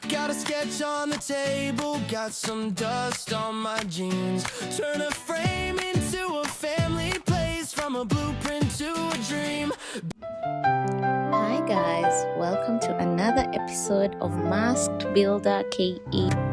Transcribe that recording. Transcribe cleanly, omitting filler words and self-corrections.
Got a sketch on the table, got some dust on my jeans. Turn a frame into a family place, from a blueprint to a dream. Hi guys, welcome to another episode of Masked Builder KE.